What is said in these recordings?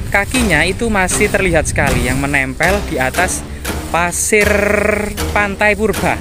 kakinya itu masih terlihat sekali yang menempel di atas pasir pantai purba.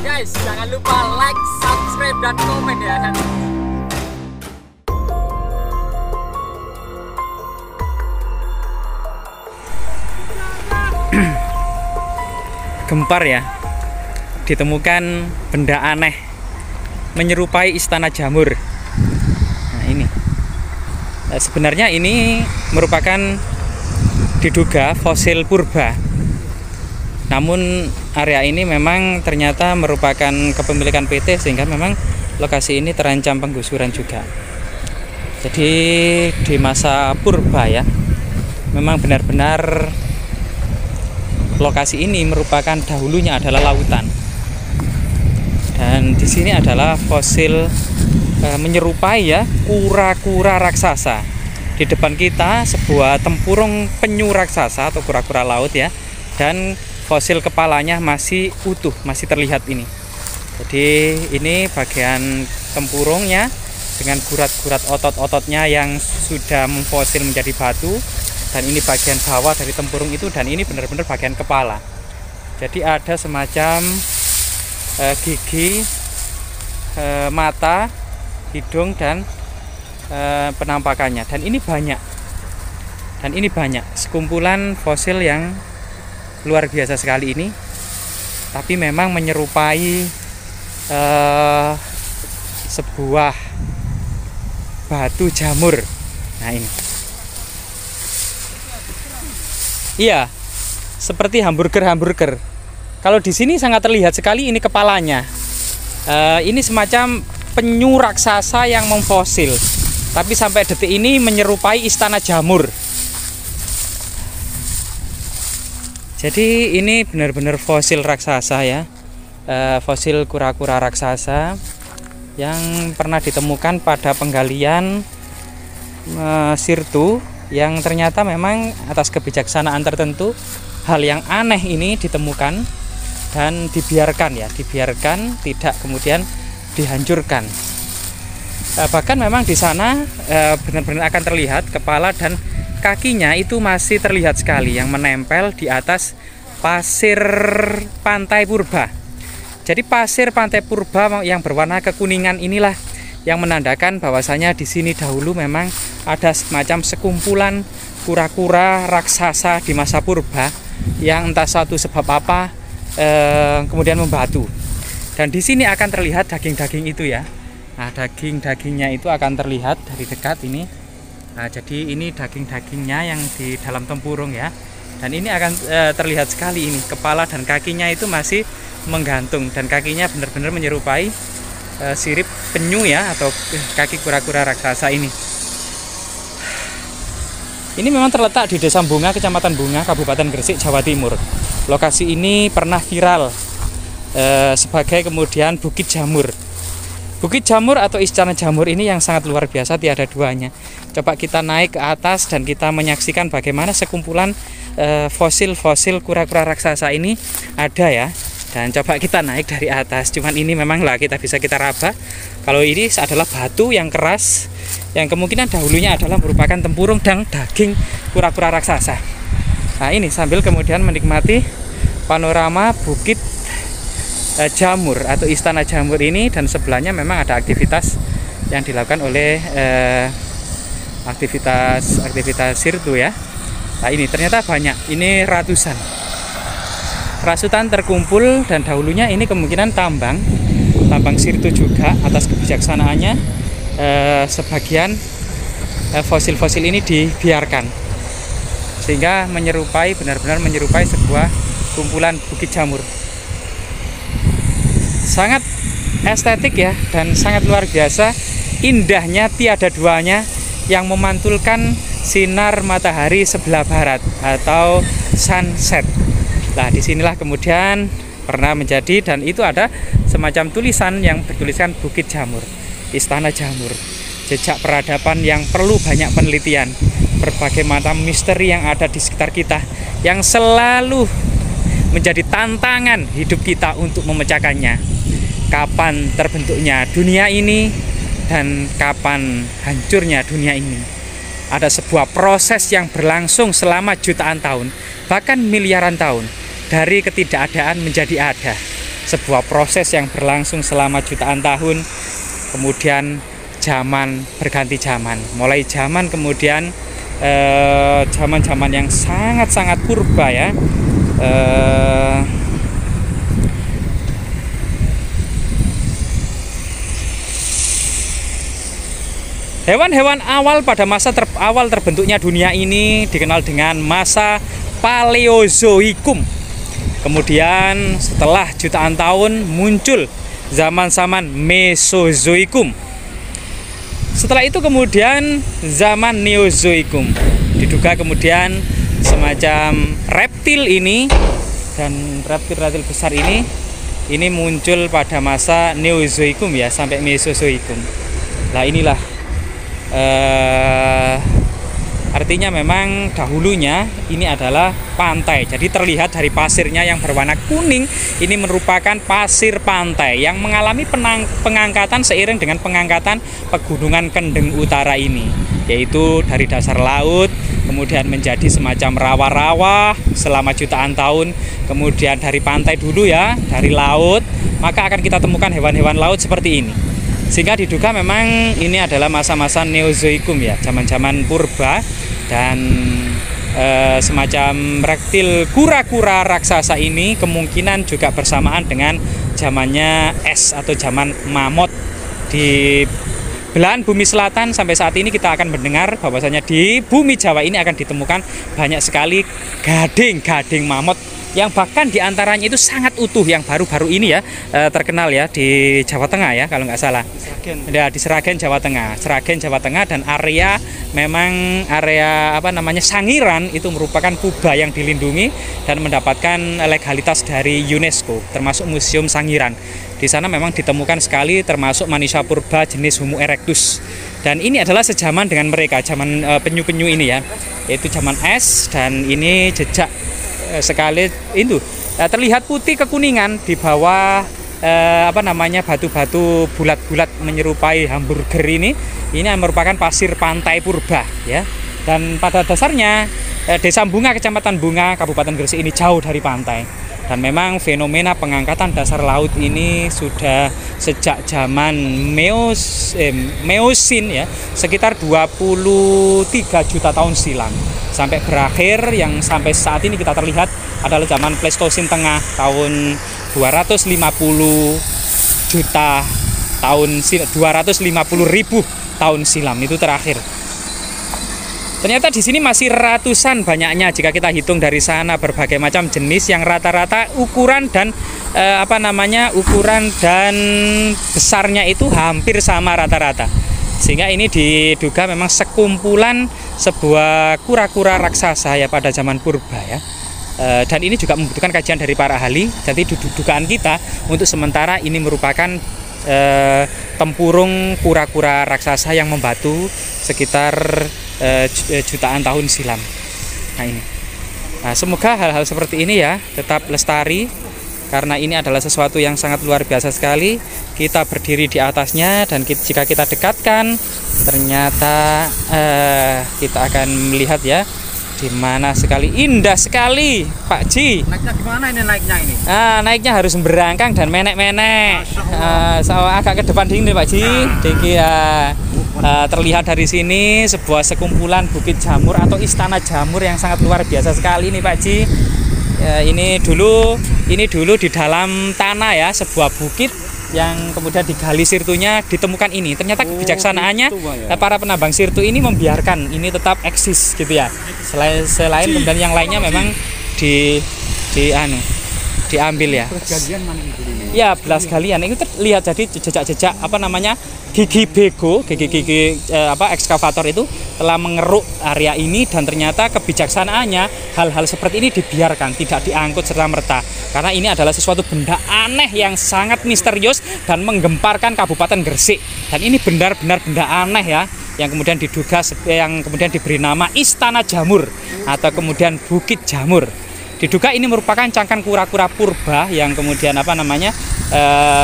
Guys, jangan lupa like, subscribe, dan komen ya. Gempar ya, ditemukan benda aneh menyerupai istana jamur. Nah ini, sebenarnya ini merupakan diduga fosil purba. Namun area ini memang ternyata merupakan kepemilikan PT, sehingga memang lokasi ini terancam penggusuran juga. Jadi di masa purba ya, memang benar-benar lokasi ini merupakan dahulunya adalah lautan. Dan di sini adalah fosil menyerupai ya kura-kura raksasa. Di depan kita sebuah tempurung penyu raksasa atau kura-kura laut ya. Dan fosil kepalanya masih utuh, masih terlihat ini. Jadi ini bagian tempurungnya dengan gurat-gurat otot-ototnya yang sudah memfosil menjadi batu. Dan ini bagian bawah dari tempurung itu, dan ini benar-benar bagian kepala. Jadi ada semacam gigi, mata, hidung, dan penampakannya. Dan ini banyak sekumpulan fosil yang luar biasa sekali ini. Tapi memang menyerupai sebuah batu jamur. Nah ini. Iya, seperti hamburger. Kalau di sini sangat terlihat sekali ini kepalanya. Ini semacam penyu raksasa yang memfosil, tapi sampai detik ini menyerupai istana jamur. Jadi ini benar-benar fosil raksasa ya, fosil kura-kura raksasa yang pernah ditemukan pada penggalian Sirtu, yang ternyata memang atas kebijaksanaan tertentu hal yang aneh ini ditemukan dan dibiarkan tidak kemudian dihancurkan. Bahkan memang di sana benar-benar akan terlihat kepala dan kakinya itu masih terlihat sekali yang menempel di atas pasir pantai purba. Jadi pasir pantai purba yang berwarna kekuningan inilah yang menandakan bahwasanya di sini dahulu memang ada semacam sekumpulan kura-kura raksasa di masa purba yang entah satu sebab apa kemudian membatu. Dan di sini akan terlihat daging-daging itu ya. Nah, daging-dagingnya itu akan terlihat dari dekat ini. Nah, jadi ini daging-dagingnya yang di dalam tempurung ya. Dan ini akan terlihat sekali ini kepala dan kakinya itu masih menggantung, dan kakinya benar-benar menyerupai sirip penyu ya, atau kaki kura-kura raksasa ini. Ini memang terletak di Desa Bunga, Kecamatan Bunga, Kabupaten Gresik, Jawa Timur. Lokasi ini pernah viral sebagai kemudian Bukit Jamur. Bukit Jamur atau Istana Jamur ini yang sangat luar biasa, tiada duanya. Coba kita naik ke atas dan kita menyaksikan bagaimana sekumpulan fosil-fosil kura-kura raksasa ini ada ya. Dan coba kita naik dari atas. Cuman ini memang lah kita raba. Kalau ini adalah batu yang keras, yang kemungkinan dahulunya adalah merupakan tempurung dan daging kura-kura raksasa. Nah ini sambil kemudian menikmati panorama Bukit Jamur atau Istana Jamur ini, dan sebelahnya memang ada aktivitas yang dilakukan oleh aktivitas Sirtu ya. Nah ini ternyata banyak, ini ratusan terkumpul, dan dahulunya ini kemungkinan tambang Sirtu juga. Atas kebijaksanaannya sebagian fosil-fosil ini dibiarkan sehingga benar-benar menyerupai sebuah kumpulan Bukit Jamur. Sangat estetik ya, dan sangat luar biasa, indahnya tiada duanya, yang memantulkan sinar matahari sebelah barat atau sunset. Nah, disinilah kemudian pernah menjadi, dan itu ada semacam tulisan yang bertuliskan Bukit Jamur, Istana Jamur, jejak peradaban yang perlu banyak penelitian, berbagai macam misteri yang ada di sekitar kita, yang selalu menjadi tantangan hidup kita untuk memecahkannya. Kapan terbentuknya dunia ini dan kapan hancurnya dunia ini. ada sebuah proses yang berlangsung selama jutaan tahun, bahkan miliaran tahun, dari ketidakadaan menjadi ada. Sebuah proses yang berlangsung selama jutaan tahun, kemudian zaman berganti zaman. Mulai zaman kemudian zaman-zaman yang sangat-sangat purba ya. Hewan-hewan awal pada masa awal terbentuknya dunia ini dikenal dengan masa Paleozoikum. Kemudian setelah jutaan tahun muncul zaman-zaman Mesozoikum. Setelah itu kemudian zaman Neozoikum. Diduga kemudian semacam reptil ini dan reptil-reptil besar ini muncul pada masa Neozoikum ya, sampai Mesozoikum. Nah inilah artinya memang dahulunya ini adalah pantai. Jadi terlihat dari pasirnya yang berwarna kuning, ini merupakan pasir pantai yang mengalami pengangkatan seiring dengan pengangkatan pegunungan Kendeng Utara ini, yaitu dari dasar laut kemudian menjadi semacam rawa-rawa selama jutaan tahun, kemudian dari pantai dulu ya, dari laut, maka akan kita temukan hewan-hewan laut seperti ini. Sehingga diduga memang ini adalah masa-masa Neozoikum ya, zaman-zaman purba, dan semacam reptil kura-kura raksasa ini kemungkinan juga bersamaan dengan zamannya es atau zaman mamut. Di belahan bumi selatan sampai saat ini kita akan mendengar bahwasanya di bumi Jawa ini akan ditemukan banyak sekali gading mamut, yang bahkan diantaranya itu sangat utuh, yang baru-baru ini ya terkenal ya di Jawa Tengah ya kalau nggak salah. Ya, di Sragen Jawa Tengah, dan area memang area Sangiran itu merupakan purba yang dilindungi dan mendapatkan legalitas dari UNESCO, termasuk Museum Sangiran. Di sana memang ditemukan sekali termasuk manusia purba jenis Homo erectus, dan ini adalah sejaman dengan mereka, zaman penyu-penyu ini ya, yaitu zaman es. Dan ini jejak sekali itu terlihat putih kekuningan di bawah batu-batu bulat-bulat menyerupai hamburger ini merupakan pasir pantai purba ya. Dan pada dasarnya Desa Bunga, Kecamatan Bunga, Kabupaten Gresik ini jauh dari pantai, dan memang fenomena pengangkatan dasar laut ini sudah sejak zaman Meosin ya, sekitar 23 juta tahun silam, sampai berakhir yang sampai saat ini kita terlihat adalah zaman Pleistosin Tengah, tahun 250 juta tahun, 250.000 tahun silam itu terakhir. Ternyata di sini masih ratusan banyaknya jika kita hitung dari sana, berbagai macam jenis yang rata-rata ukuran dan ukuran dan besarnya itu hampir sama rata-rata. Sehingga ini diduga memang sekumpulan sebuah kura-kura raksasa ya pada zaman purba ya. Dan ini juga membutuhkan kajian dari para ahli. Jadi dugaan kita untuk sementara ini merupakan tempurung kura-kura raksasa yang membatu sekitar jutaan tahun silam. Nah ini. Nah, semoga hal-hal seperti ini ya tetap lestari, karena ini adalah sesuatu yang sangat luar biasa sekali. Kita berdiri di atasnya, dan jika kita dekatkan ternyata kita akan melihat ya, di mana sekali indah sekali Pak Ji. Naiknya gimana ini naiknya ini? Naiknya harus berangkang dan menek-menek. Agak ke depan dingin nih Pak Ji. Terlihat dari sini sebuah sekumpulan bukit jamur atau istana jamur yang sangat luar biasa sekali nih Pak Ji. Ini dulu di dalam tanah ya, sebuah bukit yang kemudian digali sirtunya, ditemukan ini. Ternyata kebijaksanaannya para penambang sirtu ini membiarkan ini tetap eksis gitu ya. Selain kemudian yang lainnya memang diambil ya. Ya, belas galian itu terlihat, jadi jejak-jejak gigi ekskavator itu telah mengeruk area ini, dan ternyata kebijaksanaannya hal-hal seperti ini dibiarkan, tidak diangkut serta-merta, karena ini adalah sesuatu benda aneh yang sangat misterius dan menggemparkan Kabupaten Gresik. Dan ini benar-benar benda aneh ya, yang kemudian diduga yang kemudian diberi nama Istana Jamur atau kemudian Bukit Jamur. Diduga ini merupakan cangkang kura-kura purba yang kemudian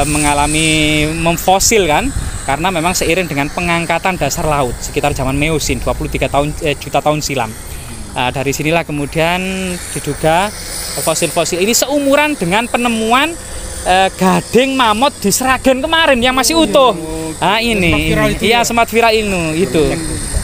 mengalami memfosil kan, karena memang seiring dengan pengangkatan dasar laut sekitar zaman Meosin 23 juta tahun silam. Dari sinilah kemudian diduga fosil-fosil ini seumuran dengan penemuan gading mamut di Sragen kemarin yang masih utuh. Ini iya sempat viral itu.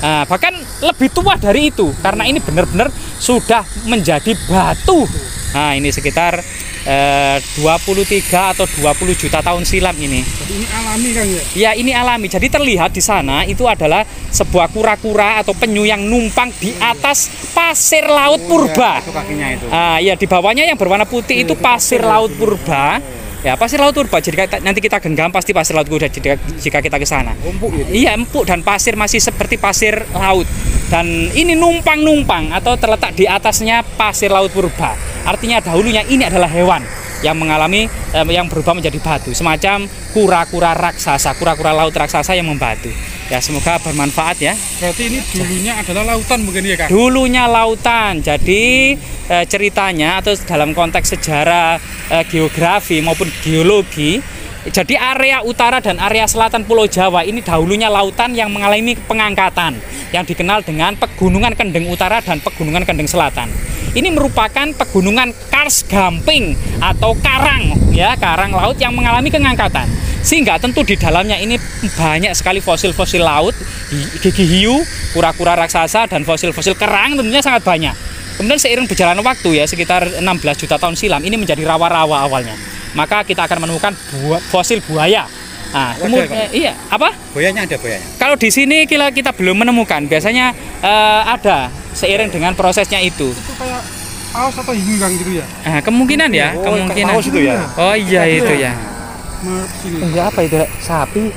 Bahkan lebih tua dari itu karena ini benar-benar sudah menjadi batu. Ini sekitar 23 atau 20 juta tahun silam ini. Jadi ini alami kan ya? Ya, ini alami. Jadi terlihat di sana itu adalah sebuah kura-kura atau penyu yang numpang di atas pasir laut purba. Itu kakinya itu. Ya, di bawahnya yang berwarna putih itu pasir laut purba. Ya, pasir laut purba. Jadi nanti kita genggam pasti pasir laut purba jika kita ke sana. Empuk gitu. Iya, empuk dan pasir masih seperti pasir laut. Dan ini numpang-numpang atau terletak di atasnya pasir laut purba. Artinya dahulunya ini adalah hewan yang mengalami yang berubah menjadi batu, semacam kura-kura raksasa, kura-kura laut raksasa yang membatu. Ya, semoga bermanfaat ya. Berarti ini dulunya adalah lautan mungkin ya, Kang? Dulunya lautan. Jadi ceritanya atau dalam konteks sejarah geografi maupun geologi, jadi area utara dan area selatan Pulau Jawa ini dahulunya lautan yang mengalami pengangkatan yang dikenal dengan Pegunungan Kendeng Utara dan Pegunungan Kendeng Selatan. Ini merupakan pegunungan kars gamping atau karang ya, karang laut yang mengalami pengangkatan. Sehingga tentu di dalamnya ini banyak sekali fosil-fosil laut, gigi hiu, kura-kura raksasa dan fosil-fosil kerang tentunya sangat banyak. Kemudian seiring berjalan waktu ya sekitar 16 juta tahun silam ini menjadi rawa-rawa awalnya. Maka kita akan menemukan fosil buaya. Kemudian iya, apa? Buayanya ada buayanya. Kalau di sini kita belum menemukan. Biasanya ada seiring dengan prosesnya itu. Itu kayak paus atau hiu Kang gitu ya? Kemungkinan ya, kemungkinan. Paus itu ya? Oh iya itu ya. Iya apa itu? Sapi.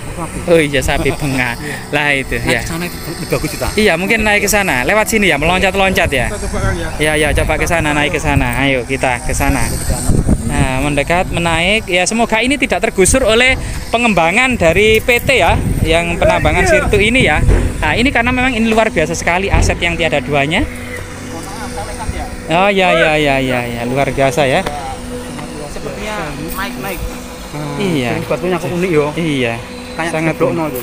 Oh iya sapi benga. Lah itu ya. Ke sana itu lebih bagus kita. Iya, mungkin naik ke sana. Lewat sini ya, meloncat-loncat ya. Kita coba Kang ya. Ya, coba ke sana, naik ke sana. Ayo kita ke sana. Nah, mendekat, menaik. Ya, semoga ini tidak tergusur oleh pengembangan dari PT ya, yang penambangan Sirtu ini ya. Nah, ini karena memang ini luar biasa sekali aset yang tiada duanya. Oh ya, luar biasa ya. Sepertinya naik-naik. Iya. Batunya kok unik yo. Iya. Kayak sangat blokno itu.